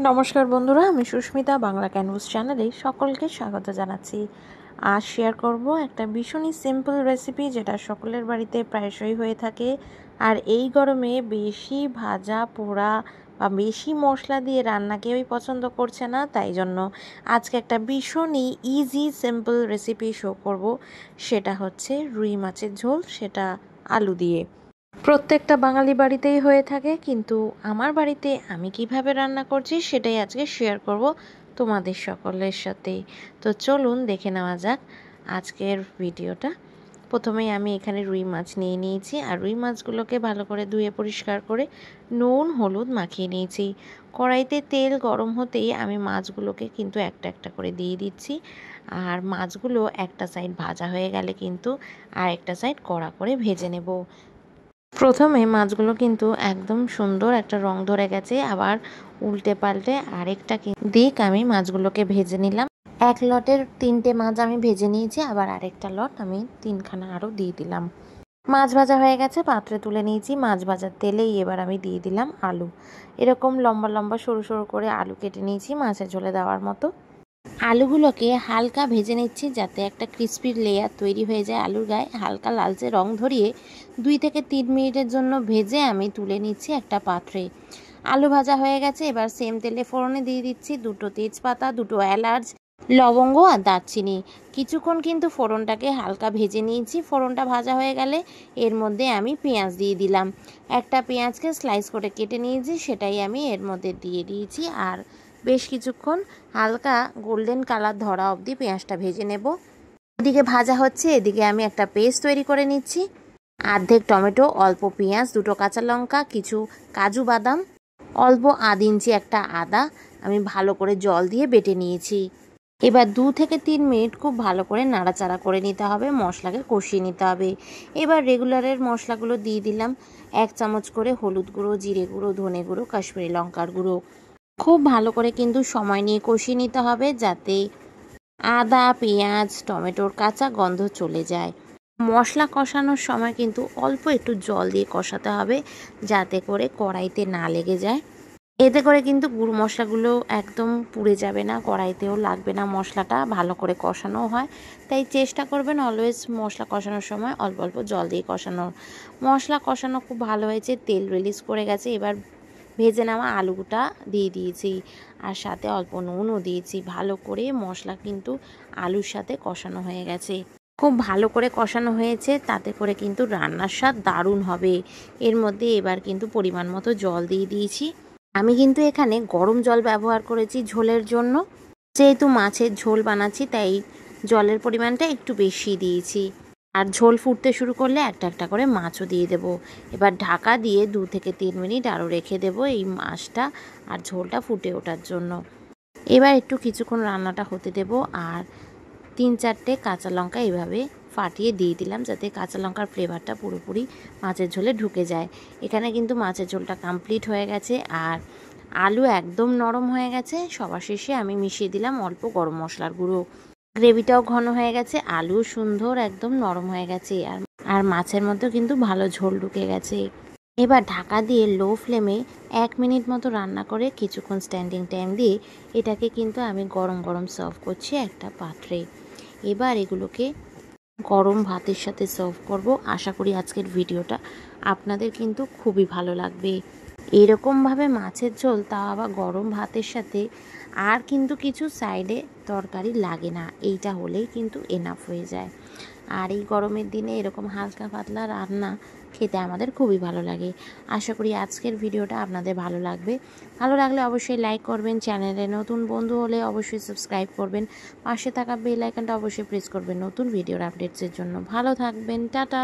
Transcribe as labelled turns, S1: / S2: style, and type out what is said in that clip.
S1: নমস্কার বন্ধুরা, আমি সুস্মিতা বাংলা ক্যানভাস চ্যানেলে সকলকে স্বাগত জানাচ্ছি। আজ শেয়ার করব একটা ভীষণই সিম্পল রেসিপি যেটা সকলের বাড়িতে প্রায়শই হয়ে থাকে। আর এই গরমে বেশি ভাজা পোড়া বা বেশি মশলা দিয়ে রান্না কেউই পছন্দ করছে না, তাই জন্য আজকে একটা ভীষণই ইজি সিম্পল রেসিপি শো করব। সেটা হচ্ছে রুই মাছের ঝোল, সেটা আলু দিয়ে। প্রত্যেকটা বাঙালি বাড়িতেই হয়ে থাকে, কিন্তু আমার বাড়িতে আমি কিভাবে রান্না করছি সেটাই আজকে শেয়ার করব তোমাদের সকলের সাথে। তো চলুন দেখে নেওয়া যাক আজকের ভিডিওটা। প্রথমেই আমি এখানে রুই মাছ নিয়ে নিয়েছি, আর রুই মাছগুলোকে ভালো করে ধুয়ে পরিষ্কার করে নুন হলুদ মাখিয়ে নিয়েছি। কড়াইতে তেল গরম হতেই আমি মাছগুলোকে কিন্তু একটা একটা করে দিয়ে দিচ্ছি। আর মাছগুলো একটা সাইড ভাজা হয়ে গেলে কিন্তু আর একটা সাইড কড়া করে ভেজে নেব। প্রথমে মাছগুলো কিন্তু একদম সুন্দর একটা রং ধরে গেছে, আবার উল্টে পাল্টে আরেকটা দিক আমি মাছগুলোকে ভেজে নিলাম। এক লটের 3টে মাছ আমি ভেজে নিয়েছি, আবার আরেকটা লট আমি 3খানা আরও দিয়ে দিলাম। মাছ ভাজা হয়ে গেছে, পাত্রে তুলে নিয়েছি। মাছ ভাজার তেলেই এবার আমি দিয়ে দিলাম আলু। এরকম লম্বা লম্বা সরু সরু করে আলু কেটে নিয়েছি মাছের ঝোলে দেওয়ার মতো। আলুগুলোকে হালকা ভেজে নিচ্ছি যাতে একটা ক্রিস্পি লেয়ার তৈরি হয়ে যায় আলুর গায়ে। হালকা লালচে রং ধরিয়ে 2 থেকে 3 মিনিটের জন্য ভেজে আমি তুলে নিচ্ছি একটা পাত্রে। আলু ভাজা হয়ে গেছে, এবার সেম তেলে ফোড়নে দিয়ে দিচ্ছি 2টো তেজপাতা, 2টো এলাচ, লবঙ্গ আর দারচিনি। কিছুক্ষণ কিন্তু ফোড়নটাকে হালকা ভেজে নিয়েছি। ফোড়নটা ভাজা হয়ে গেলে এর মধ্যে আমি পেঁয়াজ দিয়ে দিলাম। একটা পেঁয়াজকে স্লাইস করে কেটে নিয়েছি, সেটাই আমি এর মধ্যে দিয়ে দিয়েছি। আর বেশ কিছুক্ষণ হালকা গোল্ডেন কালার ধরা অবধি পেঁয়াজটা ভেজে নেব। ওদিকে ভাজা হচ্ছে, এদিকে আমি একটা পেস্ট তৈরি করে নিচ্ছি। অর্ধেক টমেটো, অল্প পেঁয়াজ, 2টো কাঁচা লঙ্কা, কিছু কাজু বাদাম, অল্প 1/2 ইঞ্চি একটা আদা আমি ভালো করে জল দিয়ে বেটে নিয়েছি। এবার 2 থেকে 3 মিনিট খুব ভালো করে নাড়াচাড়া করে নিতে হবে, মশলাকে কষিয়ে নিতে হবে। এবার রেগুলারের মশলাগুলো দিয়ে দিলাম। 1 চামচ করে হলুদ গুঁড়ো, জিরে গুঁড়ো, ধনে গুঁড়ো, কাশ্মীরি লঙ্কার গুঁড়ো। খুব ভালো করে কিন্তু সময় নিয়ে কষিয়ে নিতে হবে যাতে আদা পেঁয়াজ টমেটোর কাঁচা গন্ধ চলে যায়। মশলা কষানোর সময় কিন্তু অল্প একটু জল দিয়ে কষাতে হবে যাতে করে কড়াইতে না লেগে যায়। এতে করে কিন্তু গুঁড়ো মশলাগুলো একদম পুড়ে যাবে না, কড়াইতেও লাগবে না, মশলাটা ভালো করে কষানো হয়। তাই চেষ্টা করবেন অলওয়েজ মশলা কষানোর সময় অল্প অল্প জল দিয়ে কষানোর। মশলা কষানো খুব ভালো হয়েছে, তেল রিলিজ করে গেছে। এবার ভেজে নেওয়া আলুটা দিয়ে দিয়েছি, আর সাথে অল্প নুনও দিয়েছি। ভালো করে মশলা কিন্তু আলুর সাথে কষানো হয়ে গেছে। খুব ভালো করে কষানো হয়েছে, তাতে করে কিন্তু রান্নার স্বাদ দারুণ হবে। এর মধ্যে এবার কিন্তু পরিমাণ মতো জল দিয়ে দিয়েছি। আমি কিন্তু এখানে গরম জল ব্যবহার করেছি ঝোলের জন্য। যেহেতু মাছের ঝোল বানাচ্ছি তাই জলের পরিমাণটা একটু বেশি দিয়েছি। আর ঝোল ফুটতে শুরু করলে একটা একটা করে মাছও দিয়ে দেব। এবার ঢাকা দিয়ে 2 থেকে 3 মিনিট আরও রেখে দেব এই মাছটা আর ঝোলটা ফুটে ওঠার জন্য। এবার একটু কিছুক্ষণ রান্নাটা হতে দেব, আর 3-4টে কাঁচা লঙ্কা এভাবে ফাটিয়ে দিয়ে দিলাম যাতে কাঁচা লঙ্কার ফ্লেভারটা পুরোপুরি মাছের ঝোলে ঢুকে যায়। এখানে কিন্তু মাছের ঝোলটা কমপ্লিট হয়ে গেছে, আর আলু একদম নরম হয়ে গেছে। সবার শেষে আমি মিশিয়ে দিলাম অল্প গরম মশলার গুঁড়ো। গ্রেভিটাও ঘন হয়ে গেছে, আলু সুন্দর একদম নরম হয়ে গেছে, আর মাছের মধ্যেও কিন্তু ভালো ঝোল ঢুকে গেছে। এবার ঢাকা দিয়ে লো ফ্লেমে 1 মিনিট মতো রান্না করে কিছুক্ষণ স্ট্যান্ডিং টাইম দিয়ে এটাকে কিন্তু আমি গরম গরম সার্ভ করছি একটা পাত্রে। এবার এগুলোকে গরম ভাতের সাথে সার্ভ করব। আশা করি আজকের ভিডিওটা আপনাদের কিন্তু খুবই ভালো লাগবে। এরকমভাবে মাছের ঝোল, তাও আবার গরম ভাতের সাথে, আর কিন্তু কিছু সাইডে তরকারি লাগে না, এইটা হলেই কিন্তু এনাফ হয়ে যায়। আর এই গরমের দিনে এরকম হালকা পাতলা রান্না খেতে আমাদের খুবই ভালো লাগে। আশা করি আজকের ভিডিওটা আপনাদের ভালো লাগবে। ভালো লাগলে অবশ্যই লাইক করবেন, চ্যানেলে নতুন বন্ধু হলে অবশ্যই সাবস্ক্রাইব করবেন, পাশে থাকা বেল আইকনটা অবশ্যই প্রেস করবেন নতুন ভিডিওর আপডেটসের জন্য। ভালো থাকবেন, টাটা।